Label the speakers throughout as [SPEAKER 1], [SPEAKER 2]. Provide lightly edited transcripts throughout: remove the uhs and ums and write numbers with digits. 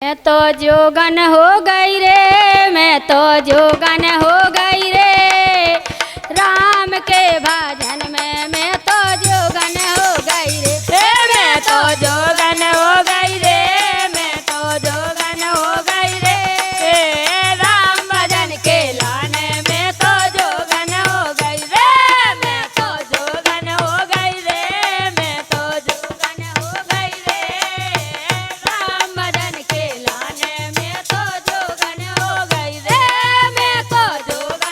[SPEAKER 1] मैं तो जोगन हो गई रे, मैं तो जोगन हो गई रे, राम के भजन में मैं तो जोगन हो गई रे। मैं तो जोगन हो गई रे, मैं तो जोगन हो गई रे, राम भजन के लाने में तो जोगन हो गई रे। मैं तो जोगन हो गई रे, मैं तो जोगन हो गई रे, राम भजन के लाने में तो जोगन हो गई रे। मैं तो जोगन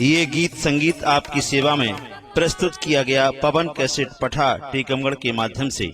[SPEAKER 2] ये गीत संगीत आपकी सेवा में प्रस्तुत किया गया पवन कैसेट पठा टीकमगढ़ के माध्यम से।